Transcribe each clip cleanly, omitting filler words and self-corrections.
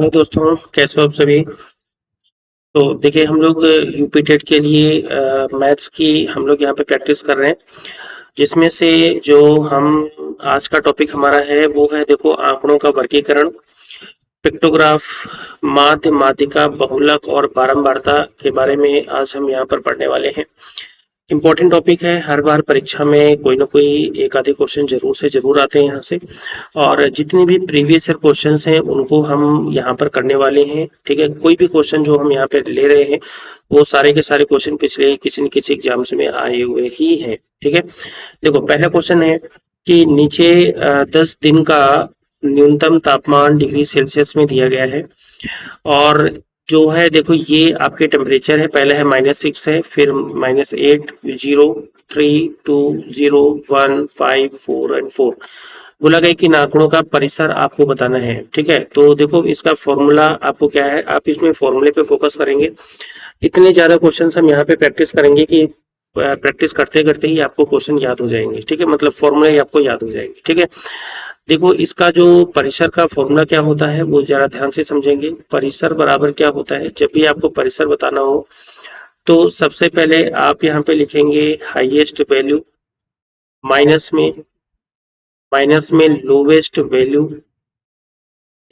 Hello दोस्तों, कैसे हो आप सभी। तो देखिए हम लोग यूपी टेट के लिए मैथ्स की हम लोग यहाँ पे प्रैक्टिस कर रहे हैं, जिसमें से जो हम आज का टॉपिक हमारा है वो है, देखो, आंकड़ों का वर्गीकरण, पिक्टोग्राफ, माध्य, माध्यिका, बहुलक और बारंबारता के बारे में आज हम यहाँ पर पढ़ने वाले हैं। इम्पोर्टेंट टॉपिक है, हर बार परीक्षा में कोई ना कोई एक आधे क्वेश्चन जरूर से जरूर आते हैं यहाँ से। और जितने भी प्रीवियस ईयर क्वेश्चंस हैं उनको हम यहाँ पर करने वाले हैं। ठीक है, कोई भी क्वेश्चन जो हम यहाँ पे ले रहे हैं वो सारे के सारे क्वेश्चन पिछले किसी न किसी एग्जाम्स में आए हुए ही हैं। ठीक है, देखो पहला क्वेश्चन है कि नीचे 10 दिन का न्यूनतम तापमान डिग्री सेल्सियस में दिया गया है, और जो है देखो ये आपके टेम्परेचर है, पहला है -6 है, फिर -8, 0, 3, 2, 0, 1, 5, 4 एंड 4। बोला गया कि इन आंकड़ों का परिसर आपको बताना है। ठीक है, तो देखो इसका फॉर्मूला आपको क्या है, आप इसमें फॉर्मूले पे फोकस करेंगे। इतने ज्यादा क्वेश्चंस हम यहाँ पे प्रैक्टिस करेंगे कि प्रैक्टिस करते करते ही आपको क्वेश्चन याद हो जाएंगे। ठीक है, मतलब फॉर्मूले आपको याद हो जाएंगे। ठीक है, देखो इसका जो परिसर का फॉर्मूला क्या होता है वो जरा ध्यान से समझेंगे। परिसर बराबर क्या होता है, जब भी आपको परिसर बताना हो तो सबसे पहले आप यहाँ पे लिखेंगे हाईएस्ट वैल्यू, माइनस में लोवेस्ट वैल्यू।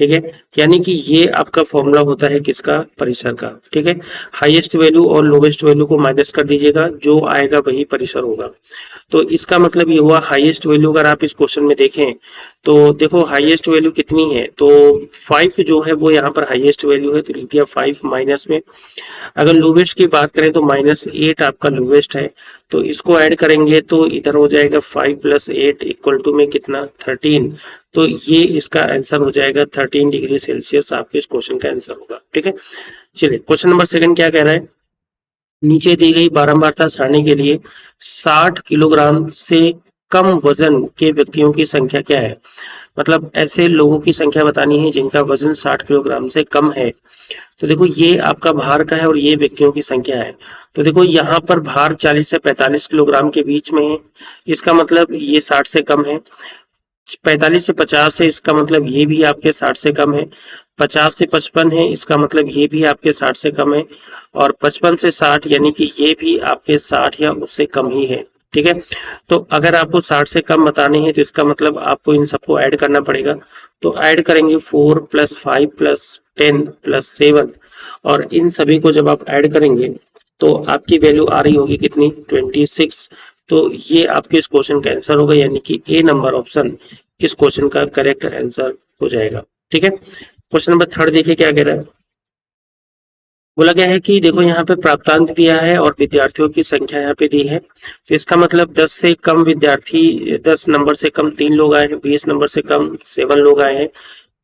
ठीक है, यानी कि ये आपका फॉर्मूला होता है किसका, परिसर का। ठीक है, हाईएस्ट वैल्यू और लोवेस्ट वैल्यू को माइनस कर दीजिएगा, जो आएगा वही परिसर होगा। तो इसका मतलब ये हुआ हाईएस्ट वैल्यू। अगर आप इस क्वेश्चन में देखें तो देखो हाईएस्ट वैल्यू कितनी है, तो 5 जो है वो यहाँ पर हाईएस्ट वैल्यू है, तो लिख दिया 5 माइनस में। अगर लोवेस्ट की बात करें तो -8 आपका लोवेस्ट है, तो इसको ऐड करेंगे तो इधर हो जाएगा 5 + 8 इक्वल टू में कितना, 13। तो ये इसका आंसर हो जाएगा 13 डिग्री सेल्सियस, आपके इस क्वेश्चन का आंसर होगा। ठीक है, चलिए क्वेश्चन नंबर सेकंड क्या कह रहा है। नीचे दी गई बारंबारता सारणी के लिए 60 किलोग्राम से कम वजन के व्यक्तियों की संख्या क्या है। मतलब ऐसे लोगों की संख्या बतानी है जिनका वजन 60 किलोग्राम से कम है। तो देखो ये आपका भार का है और ये व्यक्तियों की संख्या है। तो देखो यहाँ पर भार 40 से 45 किलोग्राम के बीच में है, इसका मतलब ये 60 से कम है। 45 से 50 है, इसका मतलब ये भी आपके 60 से कम है। 50 से 55 है, इसका मतलब ये भी आपके 60 से कम है। और 55 से 60 यानी कि ये भी आपके 60 या उससे कम ही है। ठीक है, तो अगर आपको 60 से कम बताने हैं तो इसका मतलब आपको इन सबको ऐड करना पड़ेगा। तो ऐड करेंगे 4 + 5 + 10 + 7, और इन सभी को जब आप ऐड करेंगे तो आपकी वैल्यू आ रही होगी कितनी, 26। तो ये आपके इस क्वेश्चन का आंसर होगा, यानी कि ए नंबर ऑप्शन इस क्वेश्चन का करेक्ट आंसर हो जाएगा। ठीक है, क्वेश्चन नंबर थर्ड देखिए क्या कह रहा है। बोला गया है कि देखो यहाँ पे प्राप्तांक दिया है और विद्यार्थियों की संख्या यहाँ पे दी है, तो इसका मतलब 10 से कम विद्यार्थी, 10 नंबर से कम 3 लोग आए हैं, 20 नंबर से कम 7 लोग आए हैं,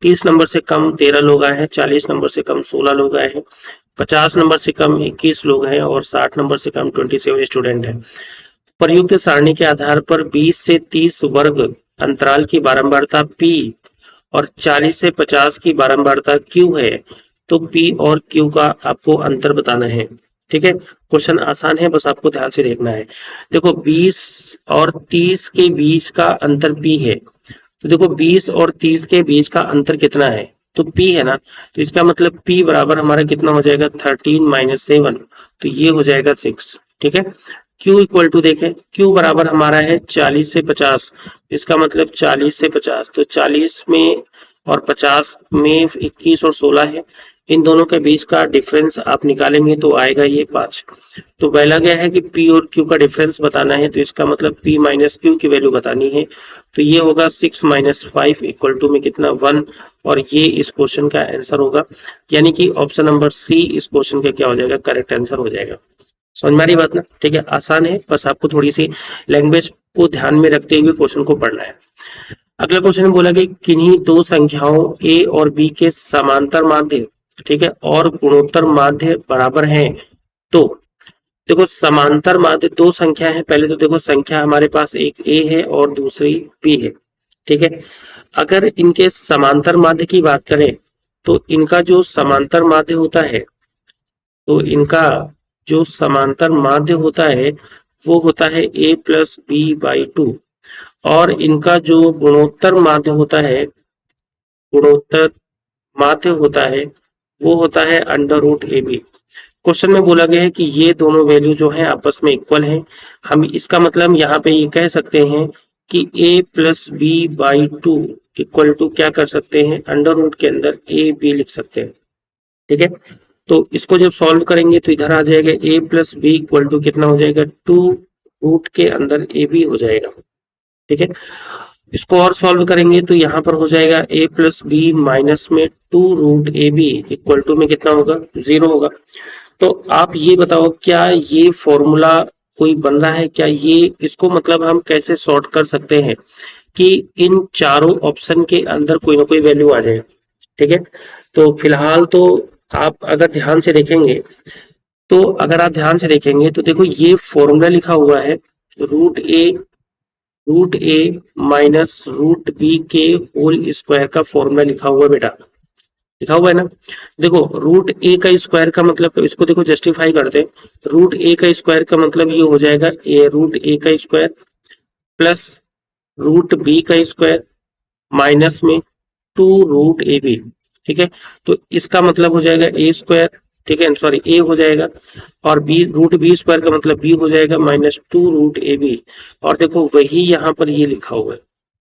30 नंबर से कम 13 लोग आए हैं, 40 नंबर से कम 16 लोग आए हैं, 50 नंबर से कम 21 लोग हैं और 60 नंबर से कम 27 स्टूडेंट हैं। प्रयुक्त सारणी के आधार पर 20 से 30 वर्ग अंतराल की बारंबारता P और 40 से 50 की बारंबारता Q है। तो P और Q का आपको अंतर बताना है। ठीक है, क्वेश्चन आसान है, बस आपको ध्यान से देखना है। देखो 20 और 30 के बीच का अंतर P है, तो देखो 20 और 30 के बीच का अंतर कितना है, तो P है ना, तो इसका मतलब P बराबर हमारा कितना हो जाएगा, 13 - 7, तो ये हो जाएगा 6। ठीक है, Q इक्वल टू देखें, Q बराबर हमारा है 40 से 50, इसका मतलब 40 से 50, तो 40 में और 50 में 21 और 16 है, इन दोनों के बीच का डिफरेंस आप निकालेंगे तो आएगा ये 5। तो बोला गया है कि P और Q का डिफरेंस बताना है, तो इसका मतलब P - Q की वैल्यू बतानी है, तो ये होगा 6 - 5 इक्वल टू में कितना, 1, और ये इस क्वेश्चन का आंसर होगा, यानी कि ऑप्शन नंबर सी इस क्वेश्चन का क्या हो जाएगा, करेक्ट आंसर हो जाएगा। समझ में आ रही बात ना। ठीक है, आसान है, बस आपको थोड़ी सी लैंग्वेज को ध्यान में रखते हुए क्वेश्चन को पढ़ना है। अगला क्वेश्चन में बोला कि किन्हीं दो संख्याओं a और b के समांतर माध्य, ठीक है, और गुणोत्तर माध्य बराबर हैं। तो देखो समांतर माध्य दो संख्या है, पहले तो देखो संख्या हमारे पास एक a है और दूसरी b है। ठीक है, अगर इनके समांतर माध्य की बात करें तो इनका जो समांतर माध्य होता है, तो इनका जो समांतर माध्य होता है वो होता है a + b/2, और इनका जो गुणोत्तर माध्य होता है, गुणोत्तर माध्य होता है वो होता है under root A B. Question में बोला गया है कि ये दोनों वैल्यू जो है आपस में इक्वल हैं। हम इसका मतलब यहाँ पे ये कह सकते हैं कि a plus B by two equal to क्या कर सकते हैं, अंडर रूट के अंदर ए बी लिख सकते हैं। ठीक है, तो इसको जब सॉल्व करेंगे तो इधर आ जाएगा a plus B equal to कितना हो जाएगा, टू रूट के अंदर ए बी हो जाएगा। ठीक है, इसको और सॉल्व करेंगे तो यहाँ पर हो जाएगा a प्लस बी माइनस में two root A B equal to में कितना होगा, 0 होगा। तो आप ये बताओ क्या ये फॉर्मूला कोई बन रहा है क्या, ये इसको मतलब हम कैसे सॉर्ट कर सकते हैं कि इन चारों ऑप्शन के अंदर कोई ना कोई वैल्यू आ जाए। ठीक है, तो फिलहाल तो आप अगर ध्यान से देखेंगे तो अगर आप ध्यान से देखेंगे तो देखो ये फॉर्मूला लिखा हुआ है root A minus root B के होल स्क्वायर का फॉर्मूला लिखा हुआ है बेटा, लिखा हुआ है ना। देखो रूट ए का स्क्वायर का मतलब, इसको देखो जस्टिफाई करते हैं। रूट ए का स्क्वायर का मतलब ये हो जाएगा ए रूट ए का स्क्वायर प्लस रूट बी का स्क्वायर माइनस में टू रूट ए बी। ठीक है, तो इसका मतलब हो जाएगा ए स्क्वायर, ठीक है सॉरी ए हो जाएगा, और बी रूट बी स्क्वायर का मतलब बी हो जाएगा minus two root A B. और देखो वही यहाँ पर ये लिखा हुआ है,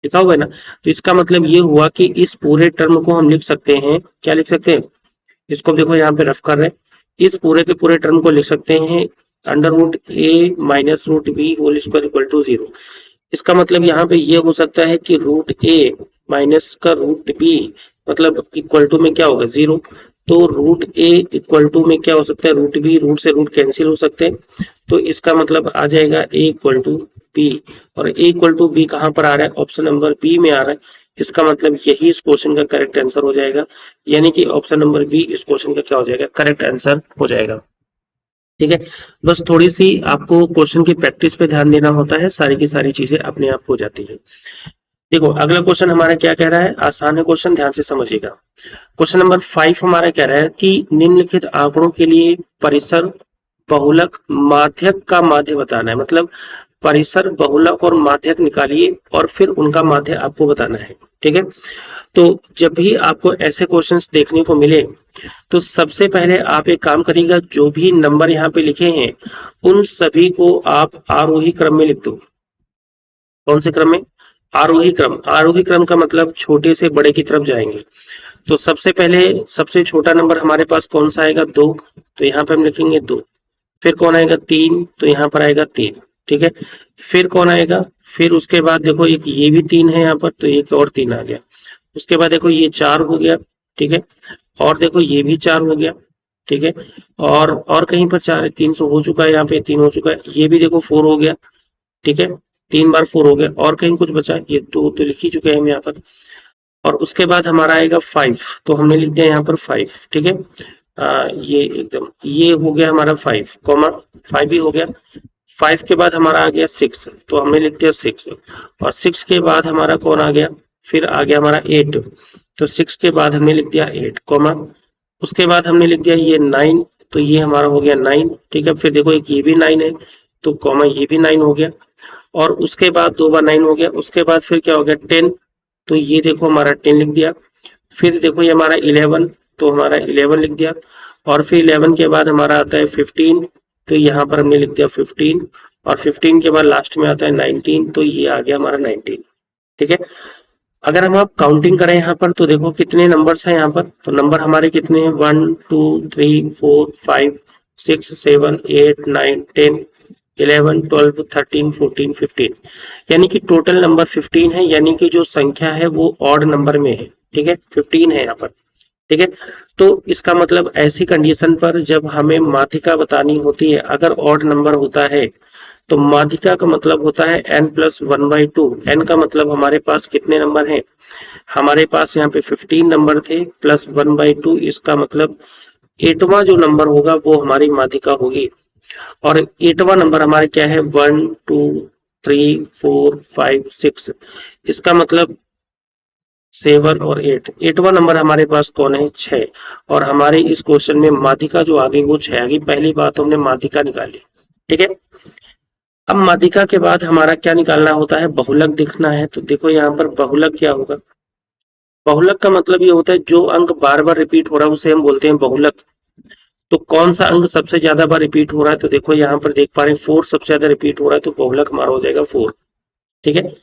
लिखा हुआ है ना। तो इसका मतलब ये हुआ कि इस पूरे टर्म को हम लिख सकते हैं, क्या लिख सकते हैं, इसको देखो यहाँ पे रफ कर रहे हैं, इस पूरे के पूरे टर्म को लिख सकते हैं under root A minus root B whole square equal to 0। इसका मतलब यहाँ पे ये हो सकता है कि रूट ए माइनस का रूट बी मतलब इक्वल टू में क्या होगा, 0। तो रूट ए इक्वल टू में क्या हो सकता है, रूट बी, रूट से रूट कैंसिल हो सकते हैं। तो इसका मतलब आ जाएगा ए इक्वल टू बी, और ए इक्वल टू बी कहाँ पर आ रहा है, ऑप्शन नंबर बी में आ रहा है। इसका मतलब यही इस क्वेश्चन का करेक्ट आंसर हो जाएगा, यानी कि ऑप्शन नंबर बी इस क्वेश्चन का क्या हो जाएगा, करेक्ट आंसर हो जाएगा। ठीक है, बस थोड़ी सी आपको क्वेश्चन की प्रैक्टिस पे ध्यान देना होता है, सारी की सारी चीजें अपने आप हो जाती है। देखो अगला क्वेश्चन हमारा क्या कह रहा है, आसान है क्वेश्चन, ध्यान से समझिएगा। क्वेश्चन नंबर 5 हमारा कह रहा है कि निम्नलिखित आंकड़ों के लिए परिसर, बहुलक, माध्यक का माध्य बताना है। मतलब परिसर, बहुलक और माध्यक निकालिए और फिर उनका माध्य आपको बताना है। ठीक है, तो जब भी आपको ऐसे क्वेश्चंस देखने को मिले तो सबसे पहले आप एक काम करिएगा, जो भी नंबर यहाँ पे लिखे हैं उन सभी को आप आरोही क्रम में लिख दो। कौन से क्रम में, आरोही क्रम। आरोही क्रम का मतलब छोटे से बड़े की तरफ जाएंगे। तो सबसे पहले सबसे छोटा नंबर हमारे पास कौन सा आएगा, 2, तो यहाँ पे हम लिखेंगे 2। फिर कौन आएगा, 3, तो यहाँ पर आएगा 3। ठीक है, फिर कौन आएगा, फिर उसके बाद देखो एक ये भी 3 है यहाँ पर, तो एक और 3 आ गया। उसके बाद देखो ये 4 हो गया। ठीक है, और देखो ये भी 4 हो गया। ठीक है, और कहीं पर 4 है, 300 हो चुका है, यहाँ पे 3 हो चुका है, ये भी देखो 4 हो गया। ठीक है, 3 बार 4 हो गया, और कहीं कुछ बचा, ये 2 तो लिख ही चुके हैं हम यहाँ पर। और उसके बाद हमारा आएगा 5, तो हमने लिख दिया यहाँ पर 5। ठीक है, ये एकदम ये हो गया हमारा 5 कॉमा 5 भी हो गया। 5 के बाद हमारा आ गया 6, तो हमने लिख दिया 6। और 6 के बाद हमारा कौन आ गया, फिर आ गया हमारा 8, तो 6 के बाद हमने लिख दिया 8 कॉमा, उसके बाद हमने लिख दिया ये 9, तो ये हमारा हो गया 9। ठीक है, फिर देखो एक ये भी 9 है, तो कॉमा ये भी 9 हो गया। और उसके बाद 2 बार 9 हो गया, उसके बाद फिर क्या हो गया 10, तो ये देखो हमारा 10 लिख दिया। फिर देखो ये हमारा 11, तो हमारा 11 लिख दिया। और फिर 11 के बाद हमारा आता है 15, तो यहाँ पर हमने लिख दिया 15। और 15 के बाद लास्ट में आता है 19, तो ये आ गया हमारा 19। ठीक है, अगर हम आप काउंटिंग करें यहाँ पर तो देखो कितने नंबर्स हैं यहाँ पर, तो नंबर हमारे कितने हैं, 1 2 3 4 5 6 7 8 9 10 11 12 13 14 15, यानी कि टोटल नंबर 15 है, यानी कि जो संख्या है वो ऑड नंबर में है। ठीक है, 15 है यहाँ पर। ठीक है, तो इसका मतलब ऐसी कंडीशन पर जब हमें माध्यिका बतानी होती है, अगर ऑड नंबर होता है तो माध्यिका का मतलब होता है n प्लस 1/2। n का मतलब हमारे पास कितने नंबर हैं, हमारे पास यहाँ पे 15 नंबर थे प्लस 1/2, इसका मतलब 8वां जो नंबर होगा वो हमारी माध्यिका होगी। और 8वां नंबर हमारे क्या है, 1 2 3 4 5 6, इसका मतलब 7 और 8, 8वां नंबर हमारे पास कौन है, 6। और हमारे इस क्वेश्चन में माध्यिका जो आ गई वो 6 आ गई। पहली बात हमने माध्यिका निकाली। ठीक है, अब माध्यिका के बाद हमारा क्या निकालना होता है, बहुलक दिखना है। तो देखो यहाँ पर बहुलक क्या होगा, बहुलक का मतलब ये होता है जो अंक बार बार रिपीट हो रहा है उसे हम बोलते हैं बहुलक। तो कौन सा अंक सबसे ज्यादा बार रिपीट हो रहा है, तो देखो यहाँ पर देख पा रहे हैं 4 सबसे ज्यादा रिपीट हो रहा है, तो बहुलक हमारा हो जाएगा 4। ठीक है।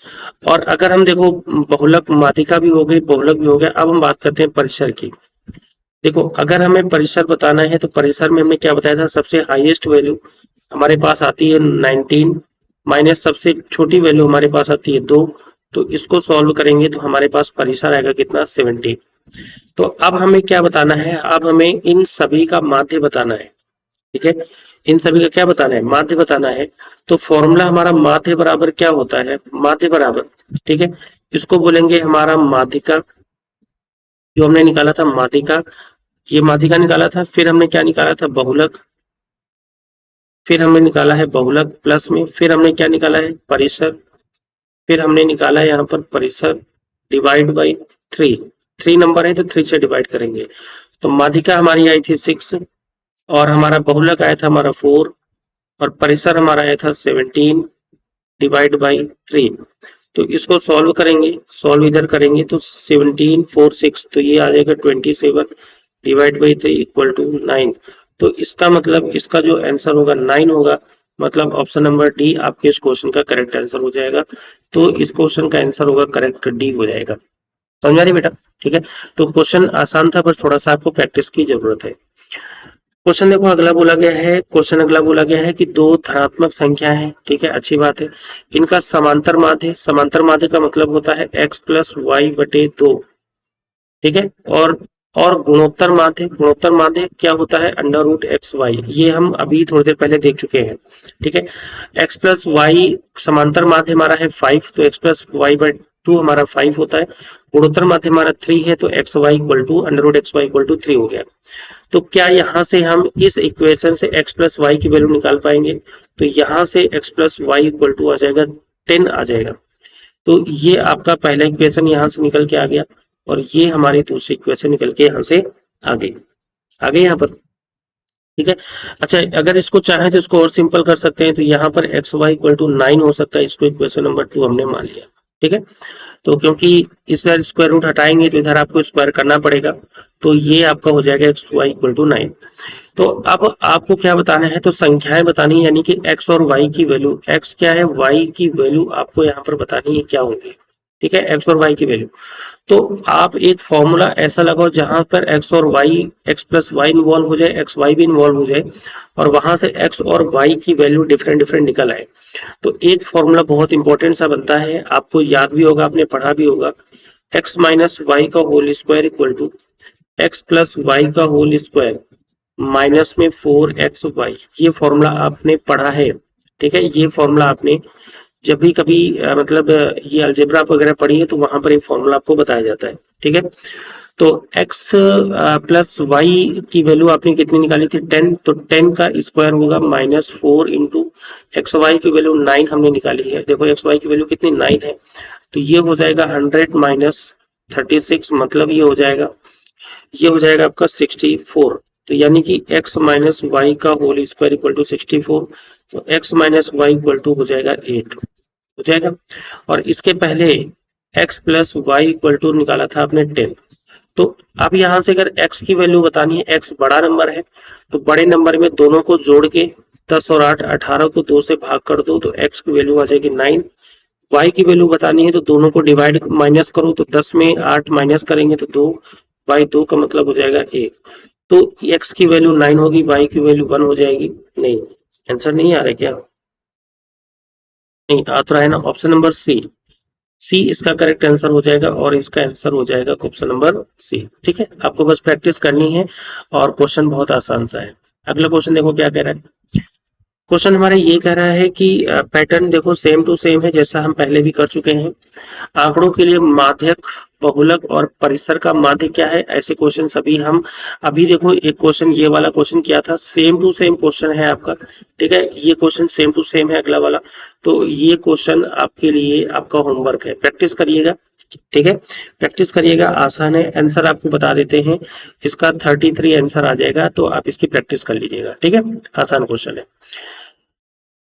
और अगर हम देखो बहुलक माध्यिका भी हो गई, बहुलक भी हो गया, अब हम बात करते हैं परिसर की। देखो अगर हमें परिसर बताना है तो परिसर में हमने क्या बताया था, सबसे हाईएस्ट वैल्यू हमारे पास आती है 19 माइनस सबसे छोटी वैल्यू हमारे पास आती है 2। तो इसको सॉल्व करेंगे तो हमारे पास परिसर आएगा कितना, 17। तो अब हमें क्या बताना है, अब हमें इन सभी का माध्य बताना है। ठीक है, इन सभी का क्या बताना है, माध्य बताना है। तो फॉर्मूला हमारा माध्य बराबर क्या होता है, माध्य बराबर, ठीक है, इसको बोलेंगे हमारा माध्यिका। जो हमने निकाला था माध्यिका, ये माध्यिका निकाला था, फिर हमने क्या निकाला था, बहुलक, फिर हमने निकाला है बहुलक प्लस में, फिर हमने क्या निकाला है, परिसर, फिर हमने निकाला है यहाँ पर परिसर डिवाइड बाई 3। 3 नंबर है तो 3 से डिवाइड करेंगे। तो माध्यिका हमारी आई थी 6, और हमारा बहुलक आया था हमारा 4, और परिसर हमारा आया था 17 डिवाइड बाई 3। तो इसको सॉल्व करेंगे, सॉल्व इधर करेंगे तो 17 4 6, तो ये आ जाएगा 27 डिवाइड बाई 3 इक्वल टू 9। तो इसका मतलब इसका जो आंसर होगा 9 होगा, मतलब ऑप्शन नंबर डी आपके इस क्वेश्चन का करेक्ट आंसर हो जाएगा। तो इस क्वेश्चन का आंसर होगा करेक्ट, डी हो जाएगा। समझ आ रही बेटा? ठीक है, तो क्वेश्चन आसान था, बस थोड़ा सा आपको प्रैक्टिस की जरूरत है। क्वेश्चन देखो अगला बोला गया है, क्वेश्चन अगला बोला गया है कि दो धनात्मक संख्या है, ठीक है, अच्छी बात है, इनका समांतर माध्य, समांतर माध्य का मतलब होता है x प्लस वाई बटे 2। ठीक है, और गुणोत्तर माध्य, गुणोत्तर माध्य क्या होता है, अंडर रूट एक्स वाई, ये हम अभी थोड़ी देर पहले देख चुके हैं। ठीक है, x प्लस वाई समांतर माध्य हमारा है 5, तो x प्लस वाई बाई 2 हमारा 5 होता है। गुणोत्तर माध्य हमारा 3 है, तो X Y equal to under root X Y equal to 3 हो गया। तो क्या यहाँ से हम इस इक्वेशन से x प्लस वाई की वैल्यू निकाल पाएंगे, तो यहाँ से x plus Y equal to आ जाएगा 10 आ जाएगा। तो ये आपका पहला इक्वेशन यहाँ से निकल के आ गया, और ये हमारी दूसरी इक्वेशन निकल के यहाँ से आ गई, आ गई यहाँ पर। ठीक है, अच्छा अगर इसको चाहें तो इसको और सिंपल कर सकते हैं, तो यहाँ पर एक्स वाई इक्वल टू 9 हो सकता है, इसको इक्वेशन नंबर 2 हमने मान लिया। ठीक है, तो क्योंकि इस बार स्क्वायर रूट हटाएंगे तो इधर आपको स्क्वायर करना पड़ेगा, तो ये आपका हो जाएगा एक्स वाई इक्वल टू 9। तो अब आपको क्या बताना है, तो संख्याएं बतानी है, यानी कि x और y की वैल्यू, x क्या है, y की वैल्यू आपको यहाँ पर बतानी है क्या होंगे। ठीक है, x और y की वैल्यू, तो आप एक फॉर्मूला ऐसा लगाओ जहां पर x और y, x plus Y involve हो जाए, x y भी इन्वॉल्व हो जाए, और वहां से x और y की वैल्यू डिफरेंट डिफरेंट निकल आए। तो एक फॉर्मूला बहुत इंपॉर्टेंट सा बनता है, आपको याद भी होगा, आपने पढ़ा भी होगा, x माइनस वाई का whole square equal to X plus Y का होल स्क्वायर माइनस में 4xy, ये फॉर्मूला आपने पढ़ा है। ठीक है, ये फॉर्मूला आपने जब भी कभी मतलब ये अलजेब्रा वगैरह पढ़ी है तो वहां पर ये फॉर्मूला आपको बताया जाता है। ठीक है, तो x प्लस वाई की वैल्यू आपने कितनी निकाली थी, 10, तो 10 का स्क्वायर होगा -4 इंटू एक्स वाई की वैल्यू 9 हमने निकाली है। देखो एक्स वाई की वैल्यू कितनी 9 है, तो ये हो जाएगा 100 माइनस 36, मतलब ये हो जाएगा आपका 64। तो यानी कि x माइनस वाई का होल स्क्वायर इक्वल टू 64, तो x minus Y equal to हो जाएगा 8 हो जाएगा। और इसके पहले x plus Y equal to निकाला था आपने 10। तो अब यहाँ से अगर x की वैल्यू बतानी है, x बड़ा नंबर है, तो बड़े नंबर में दोनों को जोड़ के 10 और 8 18 को 2 से भाग कर दो, तो x की वैल्यू आ जाएगी 9। y की वैल्यू बतानी है तो दोनों को डिवाइड माइनस करो, तो 10 में 8 माइनस करेंगे तो 2, बाई 2 का मतलब हो जाएगा 1। तो x की वैल्यू 9 होगी, y की वैल्यू 1 हो जाएगी। नहीं, आंसर नहीं आ रहा है क्या? नहीं आ तो रहा है ना, ऑप्शन नंबर सी, सी इसका करेक्ट आंसर हो जाएगा, और इसका आंसर हो जाएगा ऑप्शन नंबर सी। ठीक है, आपको बस प्रैक्टिस करनी है, और क्वेश्चन बहुत आसान सा है। अगला क्वेश्चन देखो क्या कह रहा है। क्वेश्चन हमारा ये कह रहा है कि पैटर्न देखो सेम टू सेम है जैसा हम पहले भी कर चुके हैं। आंकड़ों के लिए माध्यक, बहुलक और परिसर का माध्य क्या है, ऐसे क्वेश्चन सभी हम अभी देखो, एक क्वेश्चन ये वाला क्वेश्चन किया था, सेम टू सेम क्वेश्चन है आपका। ठीक है, ये क्वेश्चन सेम टू सेम है अगला वाला, तो ये क्वेश्चन आपके लिए आपका होमवर्क है, प्रैक्टिस करिएगा। ठीक है, प्रैक्टिस करिएगा, आसान है, आंसर आपको बता देते हैं, इसका 33 आंसर आ जाएगा, तो आप इसकी प्रैक्टिस कर लीजिएगा। ठीक है, आसान क्वेश्चन है।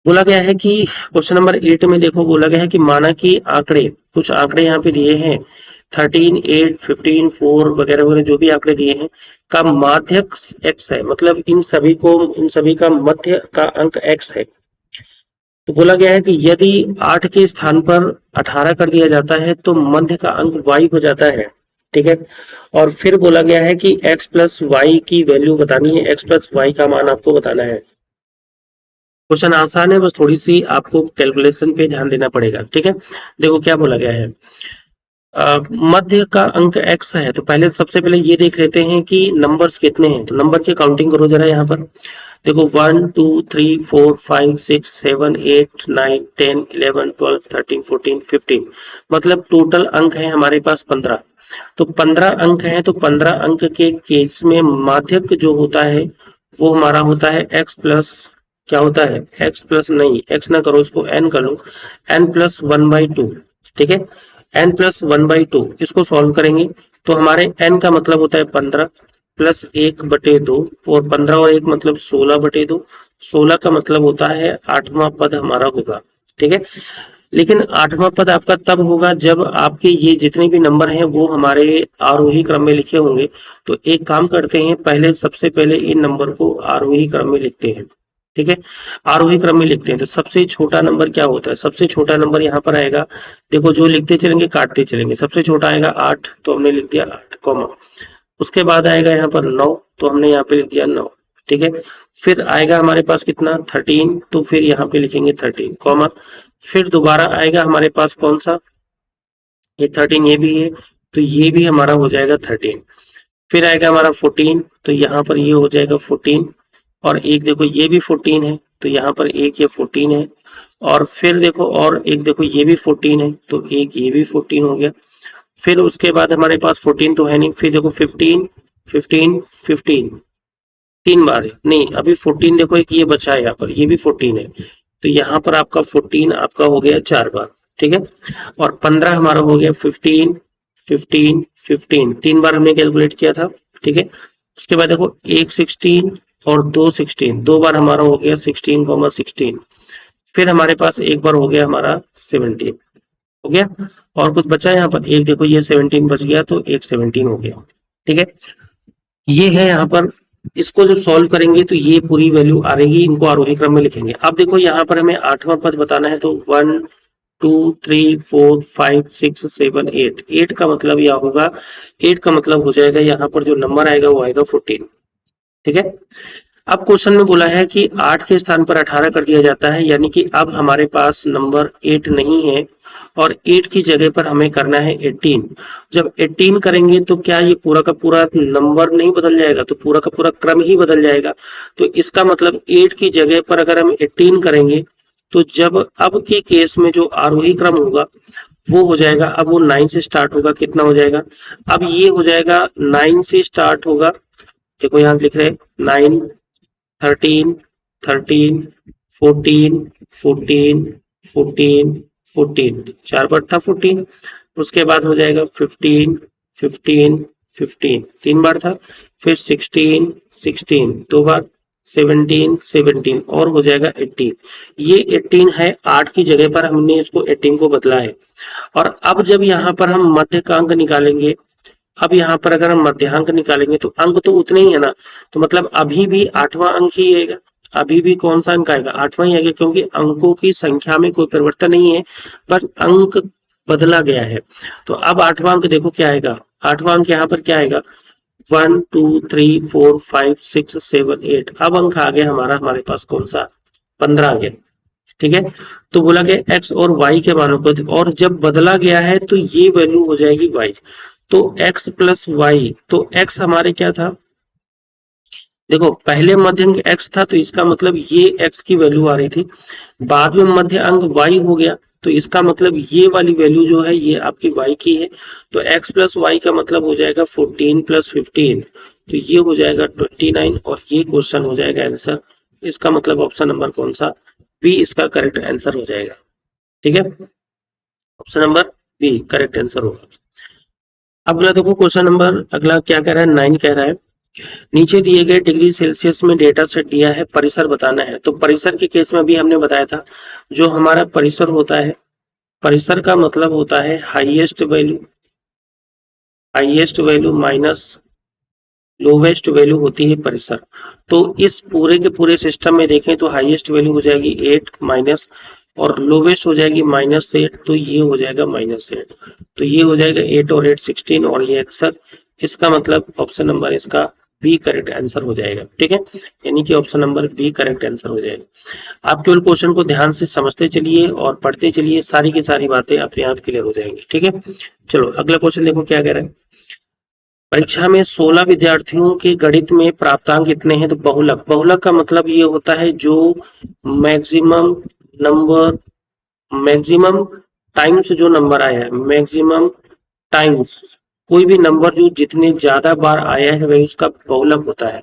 बोला गया है कि क्वेश्चन नंबर 8 में देखो बोला गया है कि माना कि आंकड़े, कुछ आंकड़े यहाँ पे दिए हैं, 13, 8, 15, 4 वगैरह वगैरह जो भी आंकड़े दिए हैं का माध्यक x है, मतलब इन सभी का मध्य का अंक x है। तो बोला गया है कि यदि 8 के स्थान पर 18 कर दिया जाता है तो मध्य का अंक y हो जाता है। ठीक है, और फिर बोला गया है कि x प्लस वाई की वैल्यू बतानी है, x प्लस वाई का मान आपको बताना है। क्वेश्चन आसान है, बस थोड़ी सी आपको कैलकुलेशन पे ध्यान देना पड़ेगा। ठीक है, देखो क्या बोला गया है। मध्य का अंक x है, तो पहले सबसे पहले ये देख लेते हैं कि नंबर्स कितने हैं। तो नंबर की काउंटिंग करो जरा यहाँ पर। देखो 1 2 3 4 5 6 7 8 9 10 11 12 13 14 15, मतलब टोटल अंक है हमारे पास 15। तो 15 अंक हैं, तो 15 अंक के केस में माध्यक जो होता है वो हमारा होता है x प्लस, क्या होता है x प्लस, नहीं x ना करो, इसको n कर लो, n प्लस 1/2। ठीक है, n प्लस 1/2 इसको सॉल्व करेंगे तो हमारे n का मतलब होता है 15 प्लस 1/2, और 15 और 1 मतलब 16/2। 16 का मतलब होता है 8वां पद हमारा होगा। ठीक है, लेकिन 8वां पद आपका तब होगा जब आपके ये जितने भी नंबर हैं वो हमारे आरोही क्रम में लिखे होंगे। तो एक काम करते हैं, पहले सबसे पहले इन नंबर को आरोही क्रम में लिखते हैं। ठीक है, आरोही क्रम में लिखते हैं। तो सबसे छोटा नंबर क्या होता है, सबसे छोटा नंबर यहाँ पर आएगा, देखो जो लिखते चलेंगे काटते चलेंगे। सबसे छोटा आएगा 8, तो हमने लिख दिया 8 कॉमा। उसके बाद आएगा यहाँ पर 9, तो हमने यहाँ पे लिख दिया 9। ठीक है, फिर आएगा हमारे पास कितना 13, तो फिर यहाँ पे लिखेंगे 13 कॉमा। फिर दोबारा आएगा हमारे पास कौन सा, ये 13, ये भी है, तो ये भी हमारा हो जाएगा 13। फिर आएगा हमारा 14, तो यहाँ पर ये हो जाएगा 14, और एक देखो ये भी 14 है, तो यहाँ पर एक ये 14 है, और फिर देखो और एक देखो ये भी 14 है, तो एक ये भी 14 हो गया। फिर उसके बाद हमारे पास 14 तो है नहीं, फिर देखो 15 15 15 तीन बार है, नहीं अभी 14 देखो एक ये बचा है यहाँ पर, ये भी 14 है, तो यहाँ पर आपका 14 आपका हो गया 4 बार। ठीक है, और 15 हमारा हो गया 15 15 15, 3 बार हमने कैलकुलेट किया था। ठीक है, उसके बाद देखो एक 16 और दो 16, 2 बार हमारा हो गया 16,16। फिर हमारे पास एक बार हो गया हमारा 17, हो गया, और कुछ बचा यहाँ पर, एक देखो ये 17 बच गया, तो एक 17 हो गया। ठीक है, ये है यहाँ पर। इसको जब सॉल्व करेंगे तो ये पूरी वैल्यू आ रही, इनको आरोही क्रम में लिखेंगे। अब देखो यहाँ पर हमें 8वां पद बताना है, तो 1 2 3 4 5 6 7 8, 8 का मतलब यह होगा, 8 का मतलब हो जाएगा यहाँ पर जो नंबर आएगा वो आएगा 14। ठीक है, अब क्वेश्चन में बोला है कि 8 के स्थान पर 18 कर दिया जाता है, यानी कि अब हमारे पास नंबर 8 नहीं है, और 8 की जगह पर हमें करना है 18। जब 18 करेंगे तो क्या ये पूरा का पूरा नंबर नहीं बदल जाएगा, तो पूरा का पूरा क्रम ही बदल जाएगा। तो इसका मतलब 8 की जगह पर अगर हम 18 करेंगे तो जब अब के केस में जो आरोही क्रम होगा वो हो जाएगा, अब वो 9 से स्टार्ट होगा, कितना हो जाएगा, अब ये हो जाएगा 9 से स्टार्ट होगा। देखो यहाँ लिख रहे हैं 9 13 13 14 14 14 14, 4 बार था 14। उसके बाद हो जाएगा 15 15 15, 3 बार था। फिर 16 16, 2 बार, 17 17, और हो जाएगा 18। ये 18 है, 8 की जगह पर हमने इसको 18 को बदला है। और अब जब यहाँ पर हम मध्य का अंक निकालेंगे, अब यहाँ पर अगर हम मध्यांक निकालेंगे तो अंक तो उतने ही है ना, तो मतलब अभी भी 8वां अंक ही आएगा, अभी भी कौन सा अंक आएगा, 8वां ही आएगा, क्योंकि अंकों की संख्या में कोई परिवर्तन नहीं है, बस अंक बदला गया है। तो अब 8वां अंक देखो क्या आएगा, 8वां अंक यहाँ पर क्या आएगा, 1 2 3 4 5 6 7 8, अब अंक आ गया हमारा, हमारे पास कौन सा, 15 आ गया। ठीक है, तो बोला गया x और y के मानों को, और जब बदला गया है तो ये वैल्यू हो जाएगी y। तो x प्लस वाई, तो x हमारे क्या था, देखो पहले मध्य अंक x था, तो इसका मतलब ये x की वैल्यू आ रही थी, बाद में मध्य अंक y हो गया, तो इसका मतलब ये वाली वैल्यू जो है ये आपकी y की है। तो x प्लस वाई का मतलब हो जाएगा 14 प्लस 15, तो ये हो जाएगा 29, और ये क्वेश्चन हो जाएगा आंसर। इसका मतलब ऑप्शन नंबर कौन सा, बी इसका करेक्ट आंसर हो जाएगा। ठीक है, option number B correct answer होगा। अगला देखो क्वेश्चन नंबर, अगला क्या कह रहा है, 9 कह रहा है, नीचे दिए गए डिग्री सेल्सियस में डेटा सेट दिया है, परिसर बताना है। तो परिसर के केस में भी हमने बताया था, जो हमारा परिसर होता है, परिसर का मतलब होता है highest value, highest value minus lowest value होती है परिसर। तो इस पूरे के पूरे सिस्टम में देखें तो हाईएस्ट वैल्यू हो जाएगी 8 माइनस और लोवेस्ट हो जाएगी -8, तो ये हो जाएगा -8, तो ये हो जाएगा 8 और 8 16 और ये आंसर, इसका मतलब ऑप्शन नंबर इसका बी करेक्ट आंसर हो जाएगा। ठीक है, यानी कि option number B correct answer हो जाएगा। आप केवल क्वेश्चन को ध्यान से समझते चलिए और पढ़ते चलिए, सारी की सारी बातें अपने आप क्लियर हो जाएंगी। ठीक है, चलो अगला क्वेश्चन देखो क्या कह रहा है। परीक्षा में 16 विद्यार्थियों के गणित में प्राप्तांक कितने हैं? तो बहुलक, बहुलक का मतलब ये होता है जो मैक्सिमम नंबर, मैक्सिमम टाइम्स जो नंबर आया है, मैक्सिमम टाइम्स कोई भी नंबर जो जितने ज्यादा बार आया है वही उसका बहुलक होता है।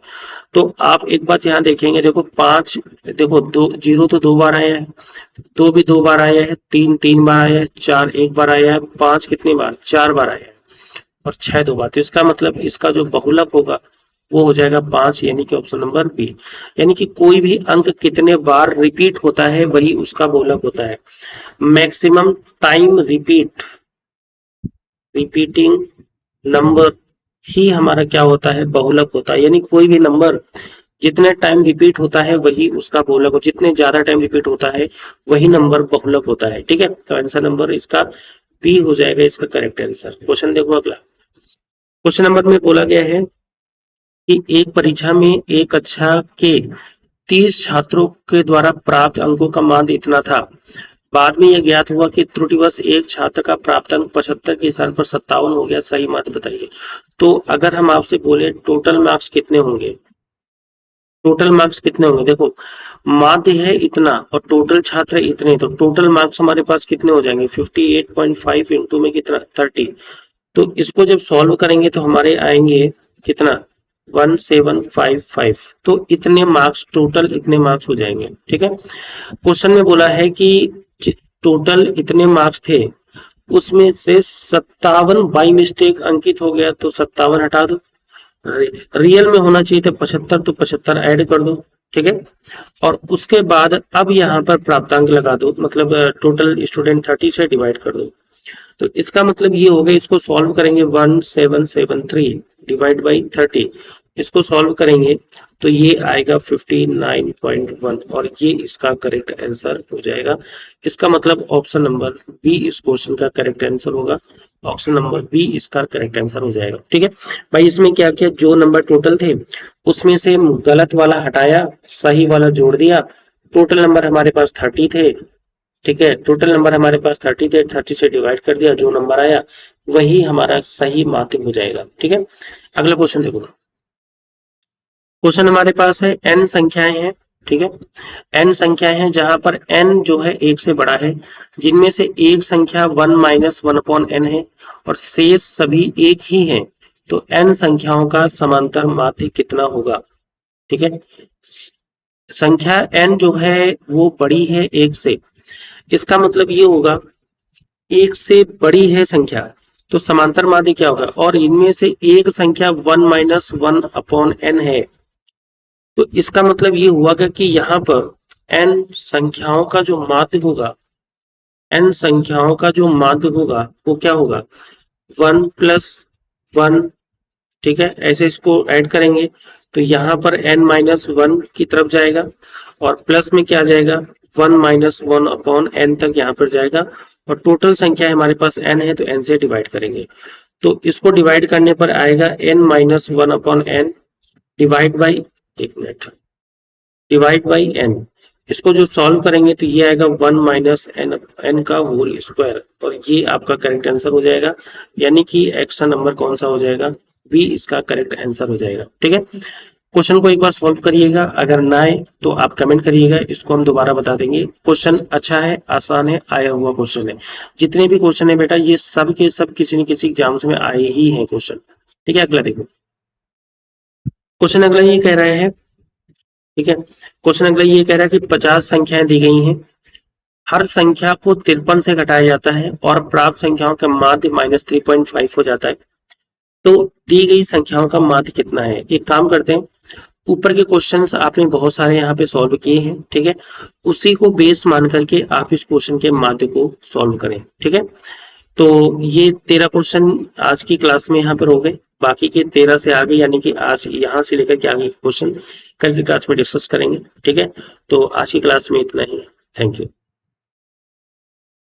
तो आप एक बात यहाँ देखेंगे, देखो 5, देखो 2 0 तो 2 बार आया है, 2 भी 2 बार आया है, 3 3 बार आया है, 4 1 बार आया है, 5 कितनी बार 4 बार आया है और 6 2 बार। तो इसका मतलब इसका जो बहुलक होगा वो हो जाएगा 5, यानी कि ऑप्शन नंबर बी। यानी कि कोई भी अंक कितने बार रिपीट होता है वही उसका बहुलक होता है। मैक्सिमम टाइम रिपीटिंग नंबर ही हमारा क्या होता है? बहुलक होता है। यानी कोई भी नंबर जितने टाइम रिपीट होता है वही उसका बहुलक हो, जितने ज्यादा टाइम रिपीट होता है वही नंबर बहुलक होता है। ठीक है, तो आंसर नंबर इसका बी हो जाएगा, इसका करेक्ट आंसर। क्वेश्चन देखो अगला। क्वेश्चन नंबर में बोला गया है कि एक परीक्षा में एक कक्षा के 30 छात्रों के द्वारा प्राप्त अंकों का मान इतना था। बाद में यह ज्ञात हुआ कि त्रुटिवश एक छात्र का प्राप्त अंक 75 के स्थान पर 57 हो गया, सही मात्रा बताइए। तो अगर हम आपसे बोले टोटल मार्क्स कितने होंगे, टोटल मार्क्स कितने होंगे, देखो माध्य है इतना और टोटल छात्र इतने, तो टोटल मार्क्स हमारे पास कितने हो जाएंगे 58.5 इंटू में कितना 30। तो इसको जब सॉल्व करेंगे तो हमारे आएंगे कितना 1755। तो इतने मार्क्स, टोटल इतने मार्क्स हो जाएंगे। ठीक है, क्वेश्चन में बोला है कि टोटल इतने मार्क्स थे, उसमें से 57 बाई मिस्टेक अंकित हो गया, तो 57 हटा दो। रियल में होना चाहिए था 75, तो 75 ऐड कर दो। ठीक है, और उसके बाद अब यहाँ पर प्राप्तांक लगा दो, मतलब टोटल स्टूडेंट 30 से डिवाइड कर दो। तो इसका मतलब ये हो गया, इसको सॉल्व करेंगे 1773 डिवाइड बाई 30, इसको सॉल्व करेंगे तो ये आएगा 59.1 और ये इसका करेक्ट आंसर हो जाएगा। इसका मतलब ऑप्शन नंबर बी इस क्वेश्चन का करेक्ट आंसर होगा, ऑप्शन नंबर बी इसका करेक्ट आंसर हो जाएगा। ठीक है भाई, इसमें क्या किया, जो नंबर टोटल थे उसमें से गलत वाला हटाया, सही वाला जोड़ दिया। टोटल नंबर हमारे पास 30 थे। ठीक है, टोटल नंबर हमारे पास 30 थे, 30 से डिवाइड कर दिया, जो नंबर आया वही हमारा सही माध्यम हो जाएगा। ठीक है, अगला क्वेश्चन देखो। क्वेश्चन हमारे पास है n संख्याएं हैं। ठीक है, n संख्याएं हैं जहां पर n जो है 1 से बड़ा है, जिनमें से एक संख्या 1 माइनस 1/n है और शेष सभी एक ही हैं। तो n संख्याओं का समांतर माध्य कितना होगा? ठीक है, संख्या n जो है वो बड़ी है 1 से, इसका मतलब ये होगा 1 से बड़ी है संख्या, तो समांतर माध्य क्या होगा? और इनमें से एक संख्या 1 माइनस 1/n है, तो इसका मतलब ये हुआ कि यहाँ पर n संख्याओं का जो माध्य होगा, n संख्याओं का जो माध्य होगा वो क्या होगा 1 प्लस 1। ठीक है, ऐसे इसको ऐड करेंगे तो यहाँ पर n माइनस 1 की तरफ जाएगा और प्लस में क्या जाएगा 1 माइनस 1/n तक यहाँ पर जाएगा और टोटल संख्या हमारे पास n है तो n से डिवाइड करेंगे। तो इसको डिवाइड करने पर आएगा n minus 1/n divide by, एक मिनट, डिवाइड बाई n। इसको जो सॉल्व करेंगे तो ये आएगा 1 माइनस n का होल स्क्वायर और ये आपका करेक्ट आंसर हो जाएगा, यानी कि एक्शन नंबर कौन सा हो जाएगा? बी इसका करेक्ट आंसर हो जाएगा। ठीक है, क्वेश्चन को एक बार सॉल्व करिएगा, अगर ना आए तो आप कमेंट करिएगा, इसको हम दोबारा बता देंगे। क्वेश्चन अच्छा है, आसान है, आया हुआ क्वेश्चन है। जितने भी क्वेश्चन है बेटा ये सब के सब किसी न किसी एग्जाम्स में आए ही हैं क्वेश्चन। ठीक है, अगला देखो। क्वेश्चन अगला ये कह रहा है, ठीक है, क्वेश्चन अगला ये कह रहा है कि 50 संख्याएं दी गई हैं, हर संख्या को 53 से घटाया जाता है और प्राप्त संख्याओं का माध्य -3.5 हो जाता है। तो दी गई संख्याओं का माध्य कितना है? एक काम करते हैं, ऊपर के क्वेश्चंस आपने बहुत सारे यहाँ पे सॉल्व किए हैं। ठीक है, उसी को बेस मान करके आप इस क्वेश्चन के माध्य को सॉल्व करें। ठीक है, तो ये 13 क्वेश्चन आज की क्लास में यहाँ पर हो गए। बाकी के 13 से आगे यानी कि आज यहाँ से लेकर के आगे क्वेश्चन कल की क्लास में डिस्कस करेंगे। ठीक है, तो आज की क्लास में इतना ही। Thank you.